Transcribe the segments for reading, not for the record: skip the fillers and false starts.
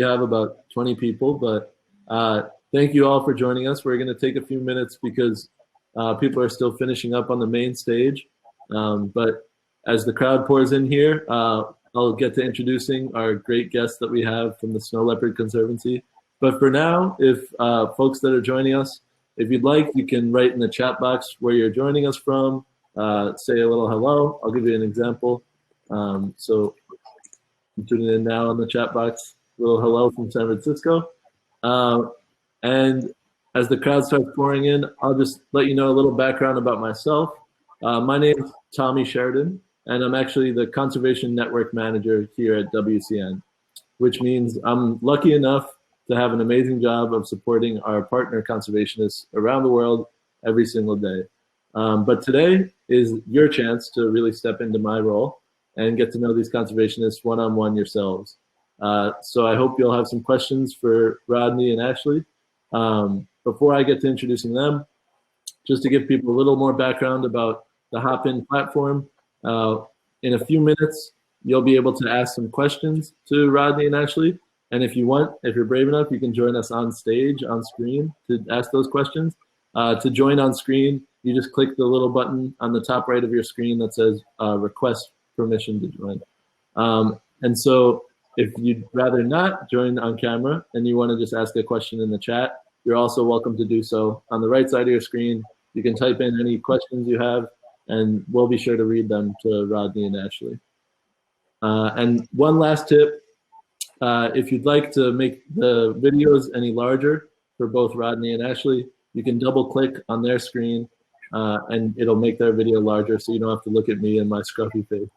have about 20 people, but thank you all for joining us. We're going to take a few minutes because people are still finishing up on the main stage. But as the crowd pours in here, I'll get to introducing our great guests that we have from the Snow Leopard Conservancy. But for now, if folks that are joining us, if you'd like, you can write in the chat box where you're joining us from, say a little hello. I'll give you an example. So I'm tuning in now on the chat box. A little hello from San Francisco. And as the crowd starts pouring in, I'll just let you know a little background about myself. My name is Tommy Sheridan, and I'm actually the Conservation Network Manager here at WCN, which means I'm lucky enough to have an amazing job of supporting our partner conservationists around the world every single day. But today is your chance to really step into my role and get to know these conservationists one-on-one yourselves. So I hope you'll have some questions for Rodney and Ashleigh. Before I get to introducing them, just to give people a little more background about the Hop-In platform, in a few minutes, you'll be able to ask some questions to Rodney and Ashleigh. And if you want, if you're brave enough, you can join us on stage, on screen, to ask those questions. To join on screen, you just click the little button on the top right of your screen that says request permission to join. And so if you'd rather not join on camera and you want to just ask a question in the chat, you're also welcome to do so. On the right side of your screen, you can type in any questions you have, and we'll be sure to read them to Rodney and Ashleigh. And one last tip, if you'd like to make the videos any larger for both Rodney and Ashleigh, you can double click on their screen and it'll make their video larger so you don't have to look at me and my scruffy face.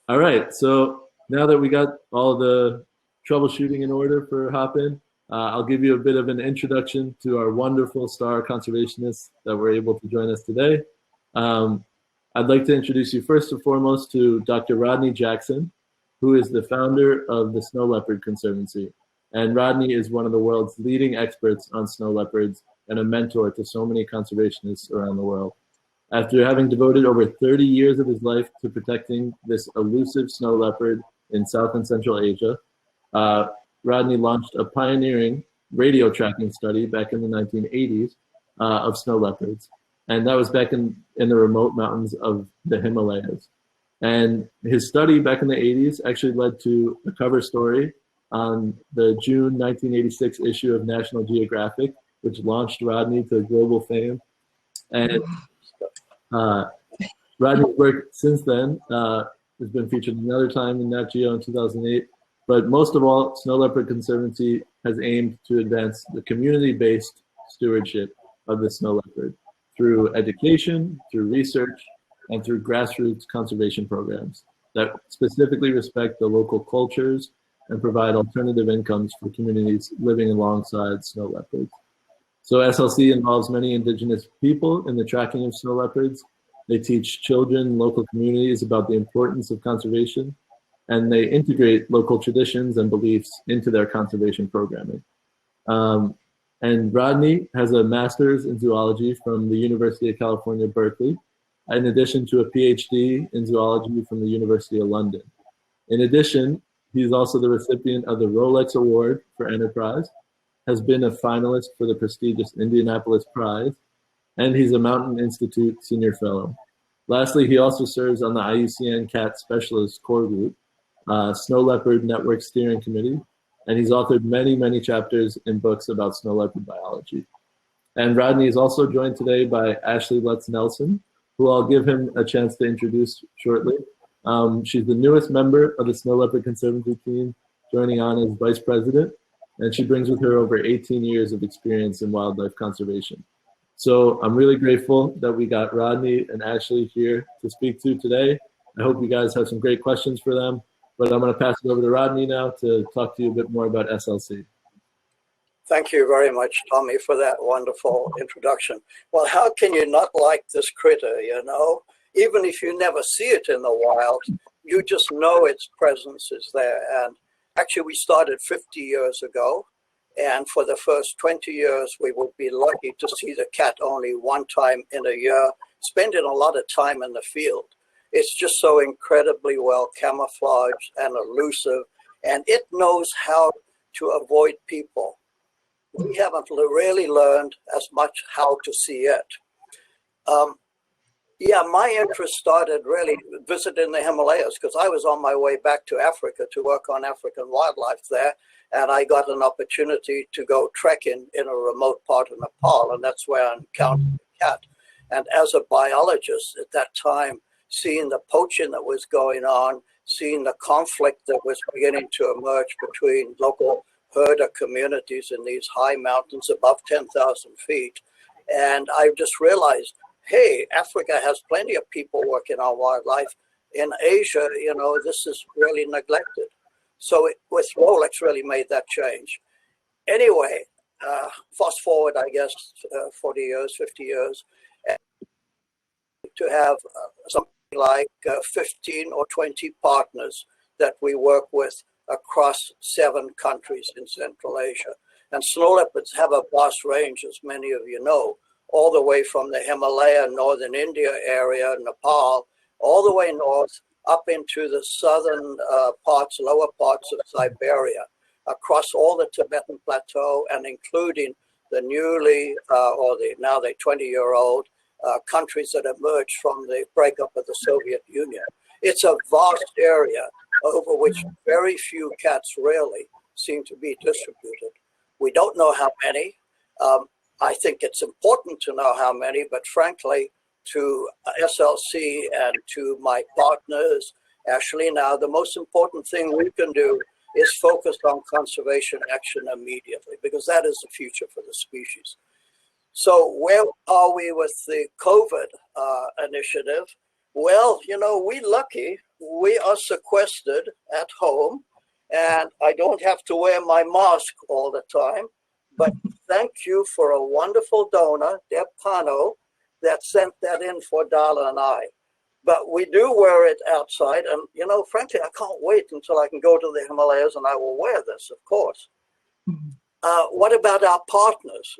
All right, so now that we got all the troubleshooting in order for Hop-In, I'll give you a bit of an introduction to our wonderful star conservationists that were able to join us today. I'd like to introduce you first and foremost to Dr. Rodney Jackson, who is the founder of the Snow Leopard Conservancy. And Rodney is one of the world's leading experts on snow leopards and a mentor to so many conservationists around the world. After having devoted over 30 years of his life to protecting this elusive snow leopard in South and Central Asia, Rodney launched a pioneering radio tracking study back in the 1980s of snow leopards. And that was back in the remote mountains of the Himalayas. And his study back in the 80s actually led to a cover story on the June 1986 issue of National Geographic, which launched Rodney to global fame. And Rodney's work since then has been featured another time in Nat Geo in 2008. But most of all, Snow Leopard Conservancy has aimed to advance the community-based stewardship of the snow leopard through education, through research, and through grassroots conservation programs that specifically respect the local cultures and provide alternative incomes for communities living alongside snow leopards. So SLC involves many indigenous people in the tracking of snow leopards. They teach children in local communities about the importance of conservation, and they integrate local traditions and beliefs into their conservation programming. And Rodney has a master's in zoology from the University of California, Berkeley, in addition to a PhD in zoology from the University of London. In addition, he's also the recipient of the Rolex Award for Enterprise, has been a finalist for the prestigious Indianapolis Prize, and he's a Mountain Institute Senior Fellow. Lastly, he also serves on the IUCN Cat Specialist Core Group, Snow Leopard Network Steering Committee, and he's authored many, many chapters in books about snow leopard biology. And Rodney is also joined today by Ashleigh Lutz-Nelson, who I'll give him a chance to introduce shortly. She's the newest member of the Snow Leopard Conservancy team, joining on as vice president, and she brings with her over 18 years of experience in wildlife conservation. So I'm really grateful that we got Rodney and Ashleigh here to speak to today. I hope you guys have some great questions for them, but I'm going to pass it over to Rodney now to talk to you a bit more about SLC. Thank you very much, Tommy, for that wonderful introduction. Well, how can you not like this critter, you know? Even if you never see it in the wild, you just know its presence is there. And actually, we started 50 years ago. And for the first 20 years, we would be lucky to see the cat only one time in a year, spending a lot of time in the field. It's just so incredibly well camouflaged and elusive. and it knows how to avoid people. We haven't really learned as much how to see it. Yeah, my interest started really visiting the Himalayas because I was on my way back to Africa to work on African wildlife there. And I got an opportunity to go trekking in a remote part of Nepal, and that's where I encountered the cat. And as a biologist at that time, seeing the poaching that was going on, seeing the conflict that was beginning to emerge between local herder communities in these high mountains above 10,000 feet. And I just realized, hey, Africa has plenty of people working on wildlife. In Asia, you know, this is really neglected. So with Rolex really made that change. Anyway, fast forward, I guess, 40 years, 50 years, to have something like 15 or 20 partners that we work with across 7 countries in Central Asia. And snow leopards have a vast range, as many of you know, all the way from the Himalaya, northern India area, Nepal, all the way north, up into the southern parts, lower parts of Siberia, across all the Tibetan Plateau, and including the newly, now the 20-year-old countries that emerged from the breakup of the Soviet Union. It's a vast area over which very few cats really seem to be distributed. We don't know how many. I think it's important to know how many, but frankly, to SLC and to my partners, Ashleigh, now the most important thing we can do is focus on conservation action immediately, because that is the future for the species. So where are we with the Covert Initiative? Well, you know, we're lucky. We are sequestered at home, and I don't have to wear my mask all the time. But thank you for a wonderful donor, Deb Pano, that sent that in for Darla and I. But we do wear it outside. And, you know, frankly, I can't wait until I can go to the Himalayas and I will wear this, of course. What about our partners?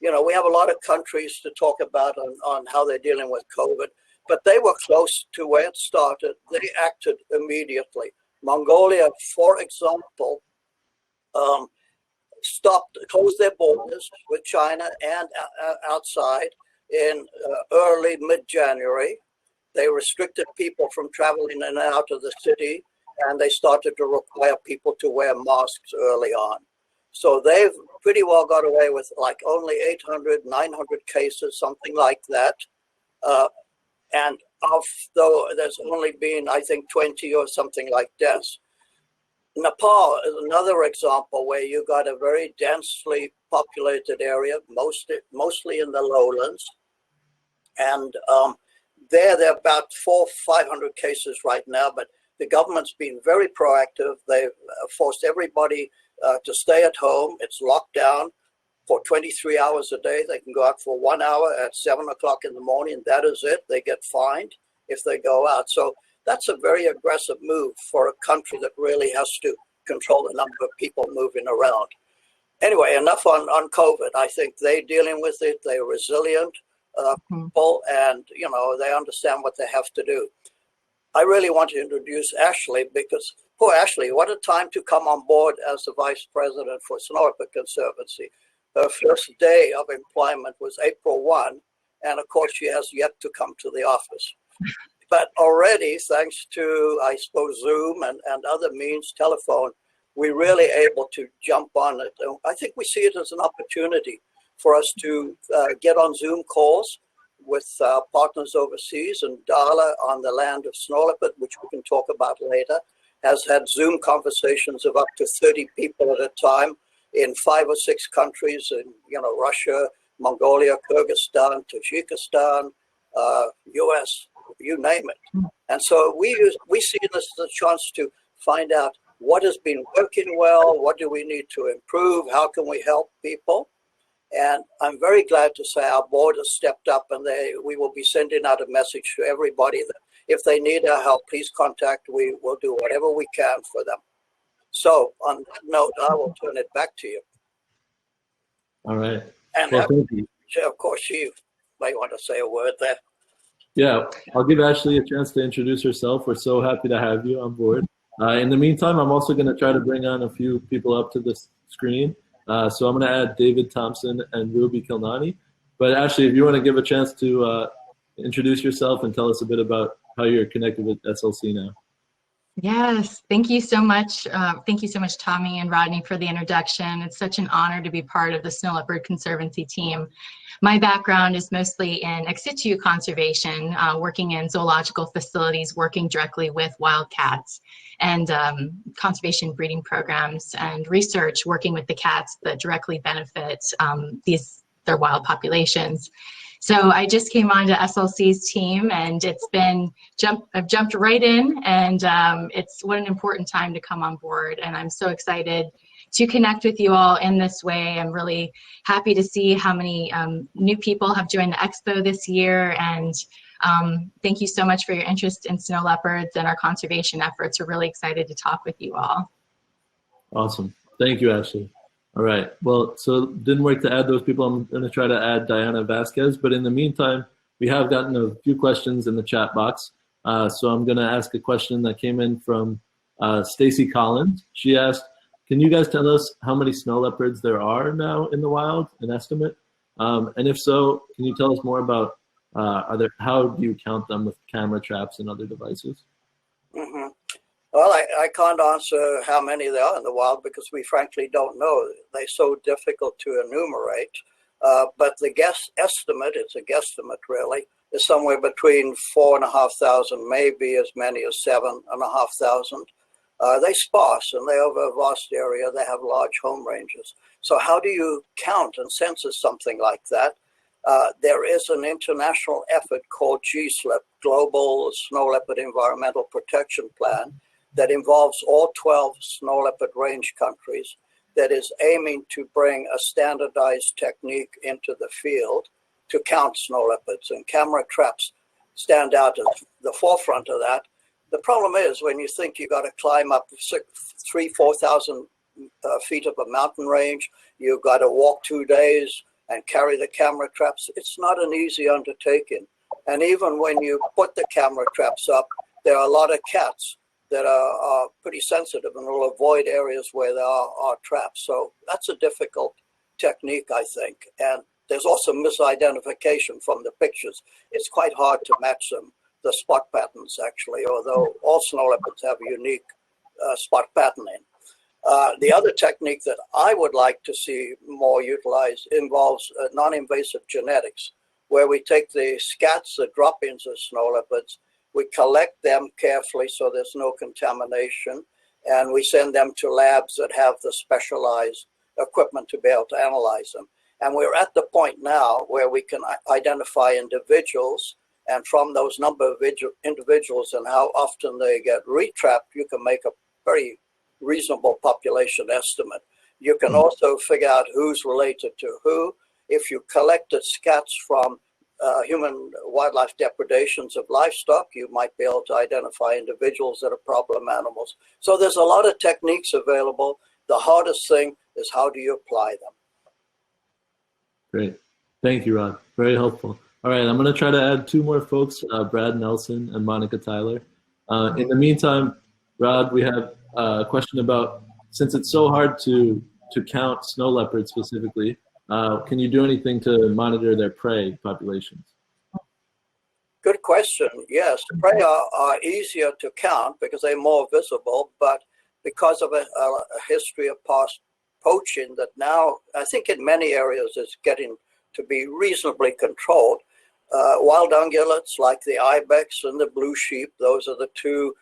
You know, we have a lot of countries to talk about on how they're dealing with COVID, but they were close to where it started. They acted immediately. Mongolia, for example, closed their borders with China and outside in early mid-January. They restricted people from traveling in and out of the city, and they started to require people to wear masks early on. So they've pretty well got away with like only 800, 900 cases, something like that. And though there's only been, I think, 20 or something like deaths. Nepal is another example where you got a very densely populated area, mostly in the lowlands. And there are about 400-500 cases right now, but the government's been very proactive. They've forced everybody to stay at home. It's locked down for 23 hours a day. They can go out for 1 hour at 7 o'clock in the morning. That is it. They get fined if they go out. So that's a very aggressive move for a country that really has to control the number of people moving around. Anyway, enough on COVID. I think they're dealing with it. They're resilient people, and you know, they understand what they have to do. I really want to introduce Ashleigh, because poor Ashleigh, what a time to come on board as the vice president for Snow Leopard Conservancy. Her first day of employment was April 1, and of course she has yet to come to the office. But already, thanks to, I suppose, Zoom and other means, telephone, we're really able to jump on it. And I think we see it as an opportunity for us to get on Zoom calls with partners overseas. And Darla, on the land of snow leopard, which we can talk about later, has had Zoom conversations of up to 30 people at a time in 5 or 6 countries, in Russia, Mongolia, Kyrgyzstan, Tajikistan, US, you name it. And so we see this as a chance to find out what has been working well, what do we need to improve, how can we help people. And I'm very glad to say our board has stepped up, and we will be sending out a message to everybody that if they need our help, please contact. We will do whatever we can for them. So on that note, I will turn it back to you. All right. And well, thank you. Of course, you might want to say a word there. Yeah, I'll give Ashleigh a chance to introduce herself. We're so happy to have you on board. In the meantime, I'm also going to try to bring on a few people up to the screen. So I'm going to add David Thompson and Ruby Kilnani. But Ashleigh, if you want to give a chance to introduce yourself and tell us a bit about how you're connected with SLC now. Yes, thank you so much. Thank you so much, Tommy and Rodney, for the introduction. It's such an honor to be part of the Snow Leopard Conservancy team. My background is mostly in ex situ conservation, working in zoological facilities, working directly with wildcats, and conservation breeding programs and research, working with the cats that directly benefit their wild populations. So I just came onto SLC's team, and I've jumped right in, and it's what an important time to come on board. And I'm so excited to connect with you all in this way. I'm really happy to see how many new people have joined the expo this year. And thank you so much for your interest in snow leopards and our conservation efforts. We're really excited to talk with you all. Awesome. Thank you, Ashleigh. All right. Well, so it didn't work to add those people. I'm going to try to add Diana Vasquez. But in the meantime, we have gotten a few questions in the chat box. So I'm going to ask a question that came in from Stacy Collins. She asked, can you guys tell us how many snow leopards there are now in the wild, an estimate? And if so, can you tell us more about how do you count them with camera traps and other devices? Mm-hmm. Well, I can't answer how many there are in the wild because we frankly don't know. They're so difficult to enumerate. But the estimate, it's a guesstimate really, is somewhere between 4,500, maybe as many as 7,500. They're sparse and they're over a vast area. They have large home ranges. So how do you count and census something like that? There is an international effort called GSLEP, Global Snow Leopard Environmental Protection Plan, that involves all 12 snow leopard range countries, that is aiming to bring a standardized technique into the field to count snow leopards. And camera traps stand out at the forefront of that. The problem is when you think you got to climb up 4,000 feet of a mountain range, you've got to walk 2 days and carry the camera traps. It's not an easy undertaking. And even when you put the camera traps up, there are a lot of cats that are pretty sensitive and will avoid areas where there are traps. So that's a difficult technique, I think. And there's also misidentification from the pictures. It's quite hard to match them, the spot patterns actually, although all snow leopards have a unique spot patterning. The other technique that I would like to see more utilized involves non-invasive genetics, where we take the scats, the drop-ins of snow leopards, we collect them carefully so there's no contamination, and we send them to labs that have the specialized equipment to be able to analyze them. And we're at the point now where we can identify individuals, and from those number of individuals and how often they get retrapped, you can make a very reasonable population estimate. You can also figure out who's related to who. If you collected scats from human wildlife depredations of livestock, you might be able to identify individuals that are problem animals. So there's a lot of techniques available. The hardest thing is how do you apply them? Great. Thank you, Rod. Very helpful. All right, I'm going to try to add two more folks, Brad Nelson and Monica Tyler. In the meantime, Rod, we have a question about, since it's so hard to count snow leopards specifically, can you do anything to monitor their prey populations? Good question. Yes, prey are easier to count because they're more visible, but because of a history of past poaching that now, I think in many areas is getting to be reasonably controlled. Wild ungulates like the ibex and the blue sheep, those are the two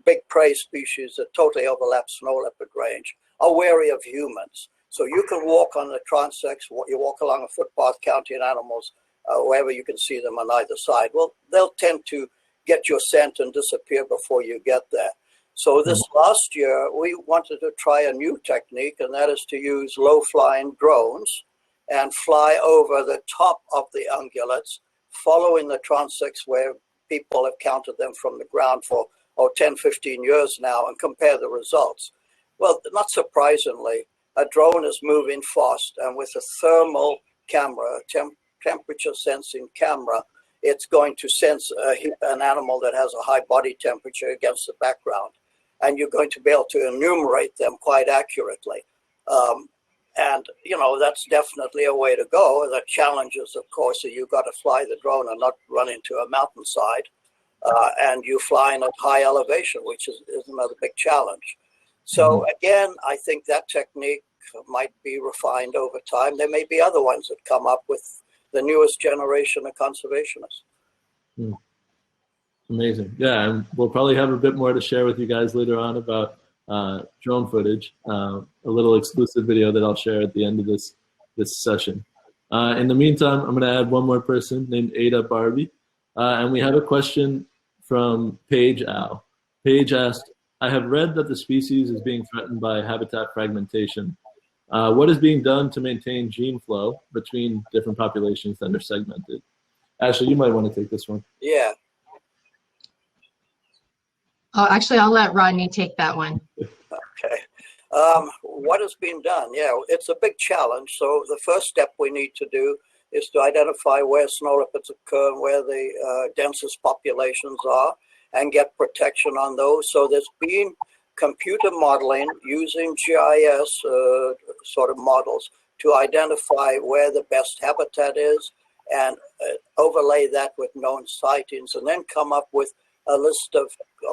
big prey species that totally overlap snow leopard range, are wary of humans. So you can walk on the transects, you walk along a footpath counting animals, wherever you can see them on either side. Well, they'll tend to get your scent and disappear before you get there. So this last year, we wanted to try a new technique, and that is to use low-flying drones and fly over the top of the ungulates, following the transects where people have counted them from the ground for 10, 15 years now, and compare the results. Well, not surprisingly, a drone is moving fast, and with a thermal camera, temperature sensing camera, it's going to sense an animal that has a high body temperature against the background. and you're going to be able to enumerate them quite accurately. And, you know, that's definitely a way to go. The challenges, of course, are you've got to fly the drone and not run into a mountainside. And you fly in at high elevation, which is another big challenge. So again, I think that technique might be refined over time. There may be other ones that come up with the newest generation of conservationists. Amazing. Yeah, and we'll probably have a bit more to share with you guys later on about drone footage, a little exclusive video that I'll share at the end of this session. In the meantime, I'm going to add one more person named Ada Barbie, and we have a question from Paige Al. Paige asked, I have read that the species is being threatened by habitat fragmentation. What is being done to maintain gene flow between different populations that are segmented? Ashleigh, you might want to take this one. Yeah. Oh, actually, I'll let Rodney take that one. Okay. What has been done? Yeah, it's a big challenge. So the first step we need to do is to identify where snow leopards occur and where the densest populations are and get protection on those. So there's been computer modeling using GIS sort of models to identify where the best habitat is and overlay that with known sightings and then come up with a list of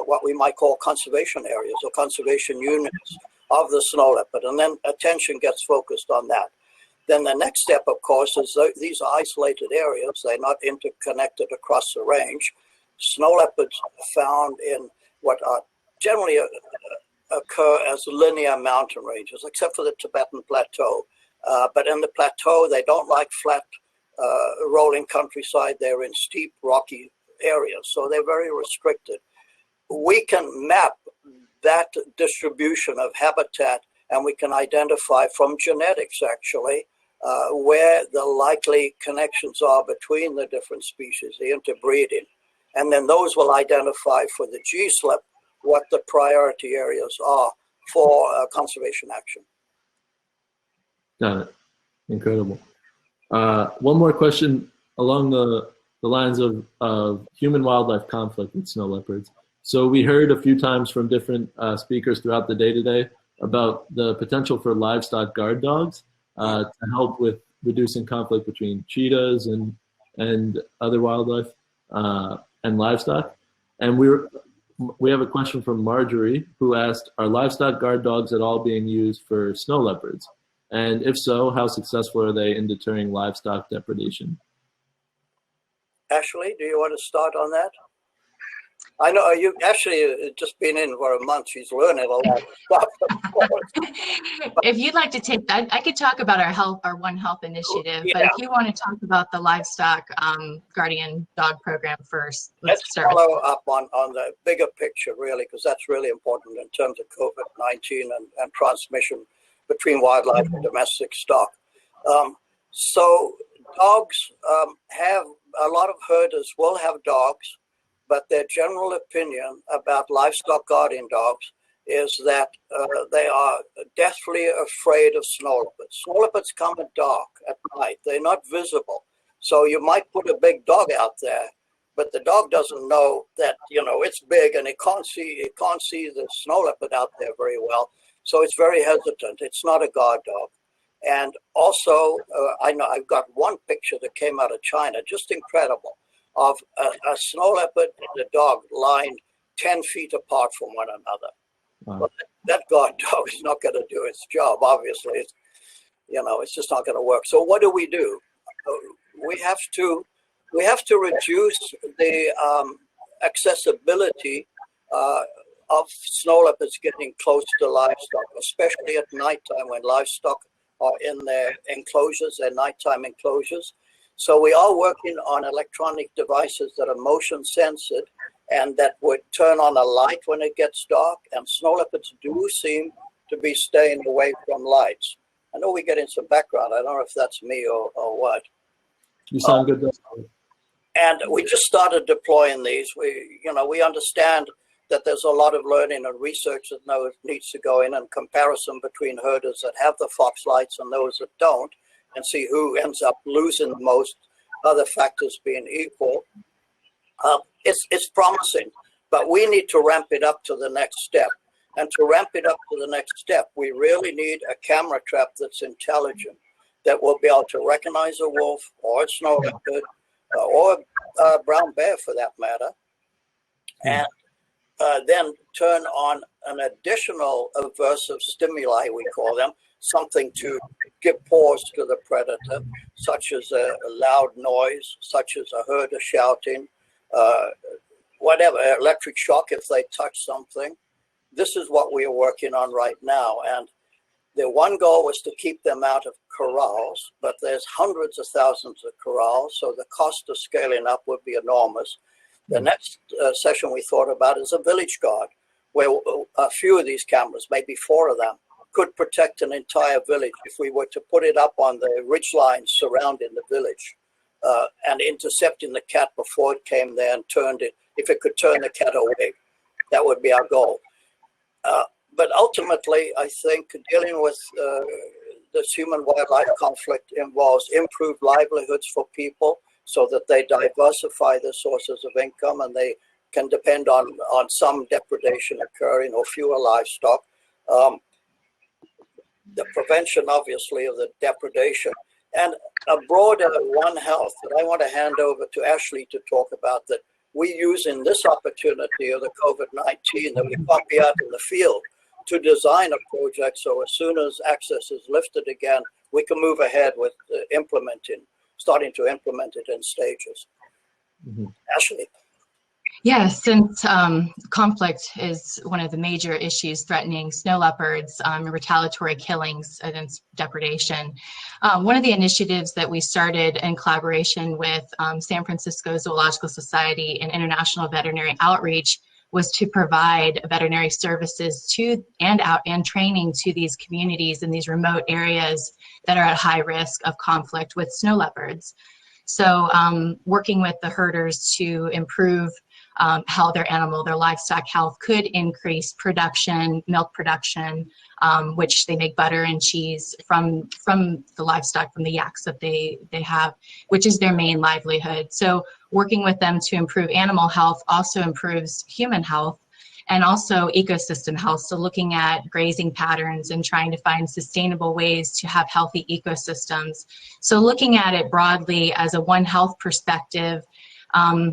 what we might call conservation areas or conservation units of the snow leopard, and then attention gets focused on that. Then the next step, of course, is these are isolated areas. They're not interconnected across the range. Snow leopards are found in what are generally occur as linear mountain ranges, except for the Tibetan Plateau. But in the plateau, they don't like flat rolling countryside. They're in steep, rocky areas, so they're very restricted. We can map that distribution of habitat, and we can identify from genetics, actually, where the likely connections are between the different species, the interbreeding. And then those will identify for the G-slip what the priority areas are for conservation action. Got it. Incredible. One more question along the lines of human-wildlife conflict with snow leopards. So we heard a few times from different speakers throughout the day today about the potential for livestock guard dogs to help with reducing conflict between cheetahs and other wildlife and livestock. And we have a question from Marjorie, who asked, are livestock guard dogs at all being used for snow leopards? And if so, how successful are they in deterring livestock depredation? Ashleigh, do you want to start on that? I know you actually just been in for a month. She's learning a lot of stuff. If you'd like to take that, I could talk about our One Health initiative. Yeah. But if you want to talk about the livestock guardian dog program first, let's follow up on the bigger picture, really, because that's really important in terms of COVID-19 and transmission between wildlife and domestic stock. So dogs have a lot of herders will have dogs. But their general opinion about livestock guardian dogs is that they are deathly afraid of snow leopards. Snow leopards come at dark, at night. They're not visible. So you might put a big dog out there, but the dog doesn't know that, it's big and it can't see the snow leopard out there very well. So it's very hesitant. It's not a guard dog. And also, I know I've got one picture that came out of China, just incredible, of a snow leopard and a dog lying 10 feet apart from one another. Wow. But that guard dog is not going to do its job, obviously. It's just not going to work. So what do? We have to reduce the accessibility of snow leopards getting close to livestock, especially at nighttime when livestock are in their enclosures, their nighttime enclosures. So we are working on electronic devices that are motion censored and that would turn on a light when it gets dark. And snow leopards do seem to be staying away from lights. I know we get in some background. I don't know if that's me or what. You sound good. And we just started deploying these. We understand that there's a lot of learning and research that needs to go in and comparison between herders that have the fox lights and those that don't, and see who ends up losing the most, other factors being equal. It's promising, but we need to ramp it up to the next step. And to ramp it up to the next step, we really need a camera trap that's intelligent, that will be able to recognize a wolf or a snow leopard or a brown bear for that matter, and then turn on an additional aversive stimuli, we call them, something to give pause to the predator, such as a loud noise, such as a herder shouting, whatever, electric shock if they touch something. This is what we are working on right now. And the one goal was to keep them out of corrals, but there's hundreds of thousands of corrals, so the cost of scaling up would be enormous. The next session we thought about is a village guard, where a few of these cameras, maybe 4 of them, could protect an entire village if we were to put it up on the ridge lines surrounding the village and intercepting the cat before it came there and turned it. If it could turn the cat away, that would be our goal. But ultimately, I think dealing with this human-wildlife conflict involves improved livelihoods for people so that they diversify their sources of income and they can depend on some depredation occurring or fewer livestock. The prevention, obviously, of the depredation, and a broader One Health that I want to hand over to Ashleigh to talk about, that we use in this opportunity of the COVID-19, that we can't be out in the field, to design a project so as soon as access is lifted again, we can move ahead with starting to implement it in stages. Ashleigh. Yes, since conflict is one of the major issues threatening snow leopards, retaliatory killings against depredation. One of the initiatives that we started in collaboration with San Francisco Zoological Society and International Veterinary Outreach was to provide veterinary services to and training to these communities in these remote areas that are at high risk of conflict with snow leopards. So working with the herders to improve how their livestock health could increase production, milk production, which they make butter and cheese from the livestock, from the yaks that they have, which is their main livelihood. So working with them to improve animal health also improves human health and also ecosystem health. So looking at grazing patterns and trying to find sustainable ways to have healthy ecosystems. So looking at it broadly as a One Health perspective,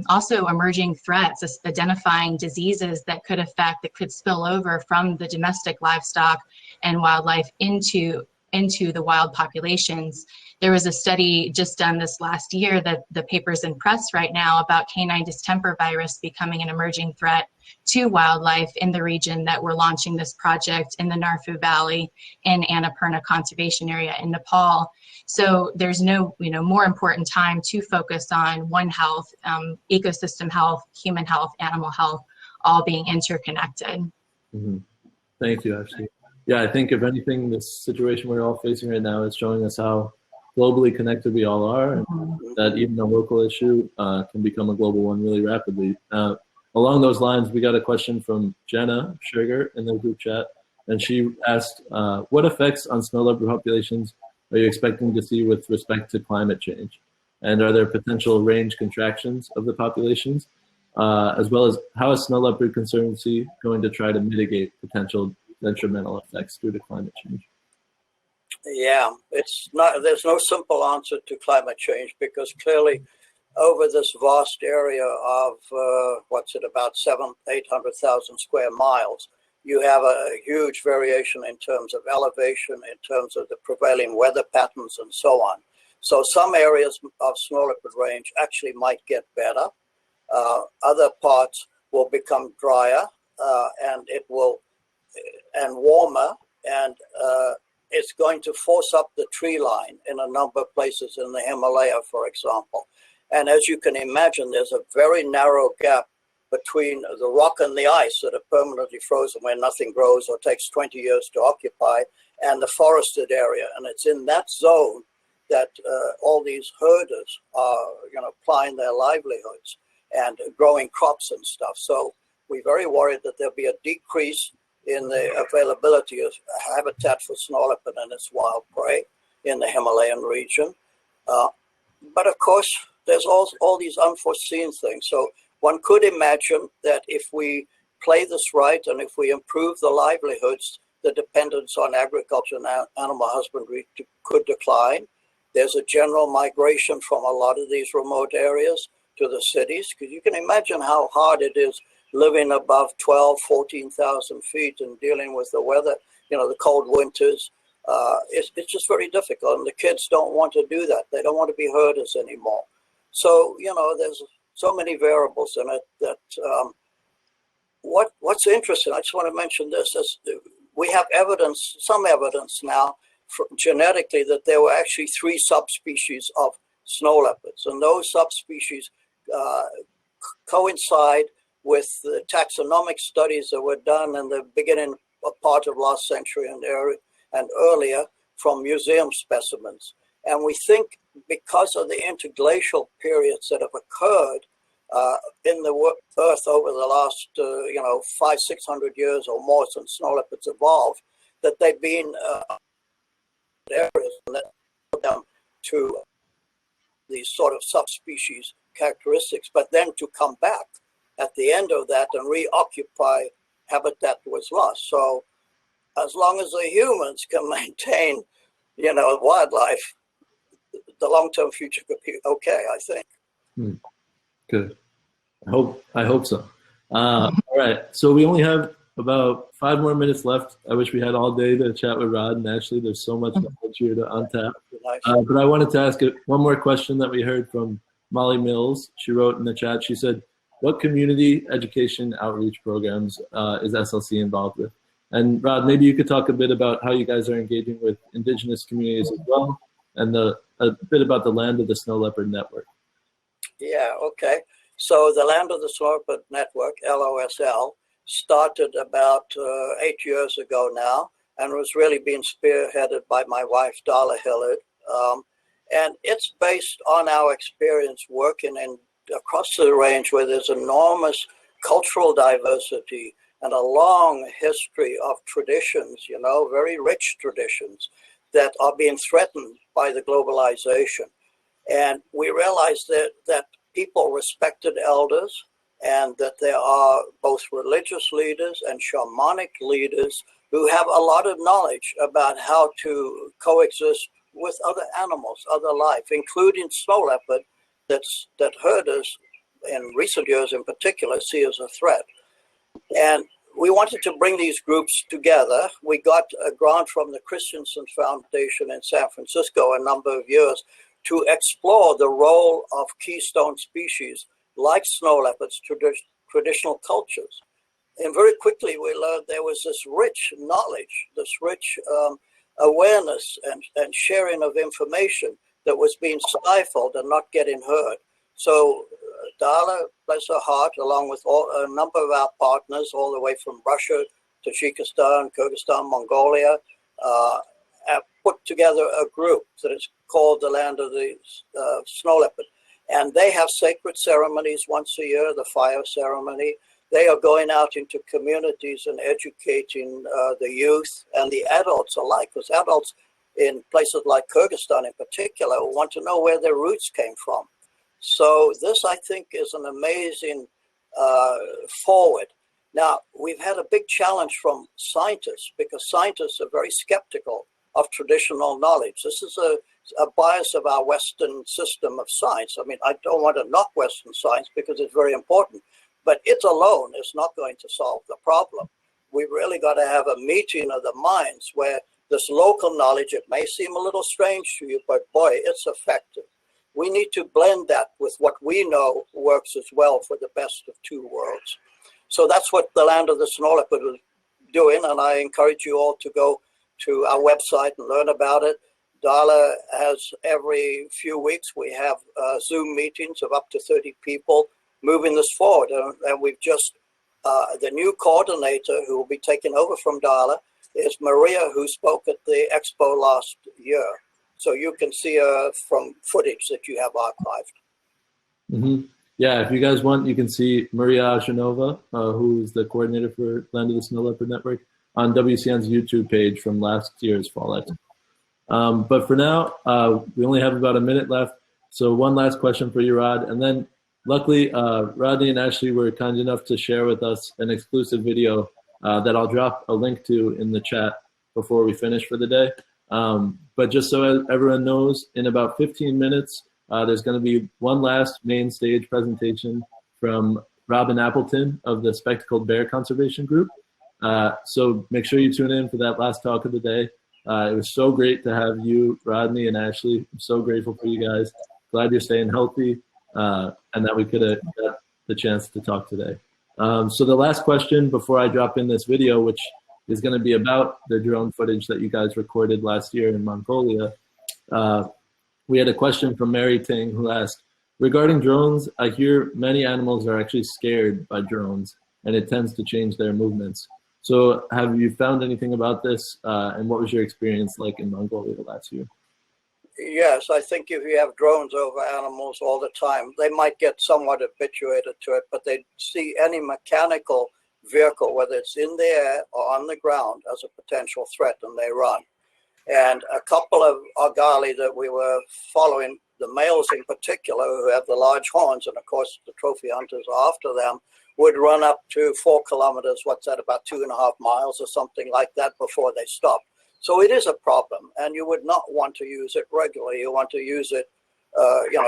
also emerging threats, identifying diseases that could spill over from the domestic livestock and wildlife into the wild populations. There was a study just done this last year that the paper's in press right now about canine distemper virus becoming an emerging threat to wildlife in the region that we're launching this project in the Narfu Valley in Annapurna Conservation Area in Nepal. So there's no more important time to focus on One Health, ecosystem health, human health, animal health, all being interconnected. Thank you, Ashleigh. Yeah, I think if anything, this situation we're all facing right now is showing us how globally connected we all are, and that even a local issue can become a global one really rapidly. Along those lines, we got a question from Jenna Sugar in the group chat, and she asked, what effects on snow leopard populations are you expecting to see with respect to climate change? And are there potential range contractions of the populations? As well as how is Snow Leopard Conservancy going to try to mitigate potential detrimental effects due to climate change? Yeah, there's no simple answer to climate change, because clearly over this vast area of, about 800,000 square miles, you have a huge variation in terms of elevation, in terms of the prevailing weather patterns and so on. So some areas of snow leopard range actually might get better. Other parts will become drier and warmer, and it's going to force up the tree line in a number of places in the Himalaya, for example. And as you can imagine, there's a very narrow gap between the rock and the ice that are permanently frozen where nothing grows or takes 20 years to occupy, and the forested area. And it's in that zone that all these herders are plying their livelihoods and growing crops and stuff. So we're very worried that there'll be a decrease in the availability of habitat for snow leopard and its wild prey in the Himalayan region. But of course, there's all these unforeseen things. So one could imagine that if we play this right, and if we improve the livelihoods, the dependence on agriculture and animal husbandry could decline. There's a general migration from a lot of these remote areas to the cities, because you can imagine how hard it is living above 12, 14,000 feet and dealing with the weather, the cold winters. It's just very difficult, and the kids don't want to do that. They don't want to be herders anymore. So, there's so many variables in it that what's interesting, I just want to mention this, is we have some evidence now genetically that there were actually 3 subspecies of snow leopards, and those subspecies coincide with the taxonomic studies that were done in the beginning part of last century and earlier from museum specimens. And we think because of the interglacial periods that have occurred in the Earth over the last 500-600 years or more since snow leopards evolved, that they've been areas that put them to these sort of subspecies characteristics, but then to come back at the end of that and reoccupy habitat that was lost. So as long as the humans can maintain, wildlife, the long-term future could be okay, I think. Good. I hope so. All right. So we only have about 5 more minutes left. I wish we had all day to chat with Rod and Ashleigh. There's so much knowledge here to untap. But I wanted to ask one more question that we heard from Molly Mills. She wrote in the chat, she said, what community education outreach programs is SLC involved with? And Rod, maybe you could talk a bit about how you guys are engaging with indigenous communities as well, and a bit about the Land of the Snow Leopard Network. Yeah, okay. So the Land of the Snow Leopard Network, LOSL, started about 8 years ago now, and was really being spearheaded by my wife, Darla Hillard. And it's based on our experience working across the range where there's enormous cultural diversity and a long history of traditions, very rich traditions that are being threatened by the globalization. And we realized that people respected elders, and that there are both religious leaders and shamanic leaders who have a lot of knowledge about how to coexist with other animals, other life, including snow leopard, that herders in recent years in particular see as a threat. And we wanted to bring these groups together. We got a grant from the Christensen Foundation in San Francisco a number of years to explore the role of keystone species like snow leopards, traditional cultures. And very quickly we learned there was this rich knowledge, this rich awareness and sharing of information that was being stifled and not getting heard. So Darla, bless her heart, along with a number of our partners, all the way from Russia, Tajikistan, Kyrgyzstan, Mongolia, have put together a group that is called the Land of the Snow Leopard. And they have sacred ceremonies once a year, the fire ceremony. They are going out into communities and educating the youth and the adults alike, because adults in places like Kyrgyzstan in particular want to know where their roots came from. So this, I think, is an amazing forward. Now, we've had a big challenge from scientists, because scientists are very skeptical of traditional knowledge. This is a bias of our Western system of science. I mean, I don't want to knock Western science because it's very important, but it alone is not going to solve the problem. We really got to have a meeting of the minds where this local knowledge, it may seem a little strange to you, but boy, it's effective. We need to blend that with what we know works as well for the best of two worlds. So that's what the Land of the Snow Leopard is doing, and I encourage you all to go to our website and learn about it. Darla has every few weeks, we have Zoom meetings of up to 30 people moving this forward. And we've just, the new coordinator who will be taking over from Darla is Maria, who spoke at the expo last year. So you can see her from footage that you have archived. Mm-hmm. Yeah, if you guys want, you can see Maria Azhanova, who is the coordinator for Land of the Snow Leopard Network, on WCN's YouTube page from last year's Fall Expo. But for now, we only have about a minute left. So one last question for you, Rod. And then luckily, Rodney and Ashleigh were kind enough to share with us an exclusive video that I'll drop a link to in the chat before we finish for the day. But just so everyone knows, in about 15 minutes, there's going to be one last main stage presentation from Robin Appleton of the Spectacled Bear Conservation Group. So make sure you tune in for that last talk of the day. It was so great to have you, Rodney and Ashleigh. I'm so grateful for you guys. Glad you're staying healthy and that we could have got the chance to talk today. So the last question before I drop in this video, which is going to be about the drone footage that you guys recorded last year in Mongolia. We had a question from Mary Ting who asked, regarding drones, I hear many animals are actually scared by drones and it tends to change their movements. So have you found anything about this and what was your experience like in Mongolia last year? Yes, I think if you have drones over animals all the time, they might get somewhat habituated to it, but they see any mechanical vehicle, whether it's in the air or on the ground, as a potential threat, and they run. And a couple of argali that we were following, the males in particular, who have the large horns, and of course the trophy hunters are after them, would run up to 4 kilometers, what's that, about 2.5 miles or something like that before they stop. So it is a problem, and you would not want to use it regularly. You want to use it,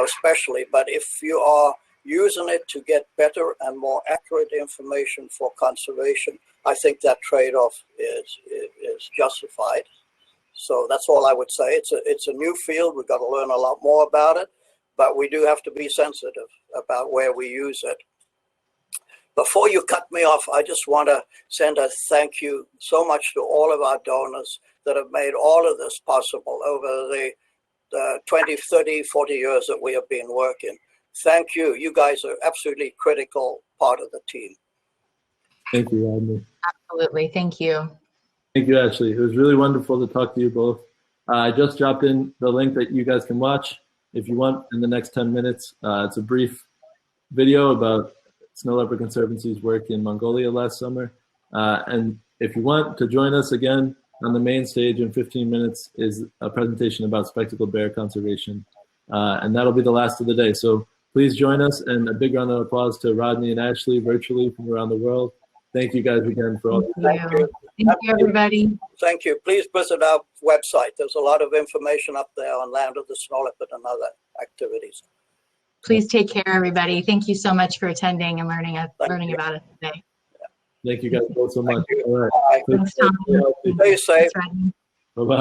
especially. But if you are using it to get better and more accurate information for conservation, I think that trade-off is justified. So that's all I would say. It's a new field. We've got to learn a lot more about it, but we do have to be sensitive about where we use it. Before you cut me off, I just want to send a thank you so much to all of our donors that have made all of this possible over the 20, 30, 40 years that we have been working. Thank you. You guys are absolutely critical part of the team. Thank you, Rodney. Absolutely. Thank you. Thank you, Ashleigh. It was really wonderful to talk to you both. I just dropped in the link that you guys can watch if you want in the next 10 minutes. It's a brief video about Snow Leopard Conservancy's work in Mongolia last summer. And if you want to join us again on the main stage in 15 minutes is a presentation about spectacled bear conservation. And that'll be the last of the day. So please join us, and a big round of applause to Rodney and Ashleigh virtually from around the world. Thank you guys again for all. Thank you. Thank you, everybody. Thank you. Please visit our website. There's a lot of information up there on Land of the Snow Leopard and other activities. Please take care, everybody. Thank you so much for attending and learning about it today. Thank you guys both so much. All right. Thanks, Tom. Stay safe. Thanks, Rodney.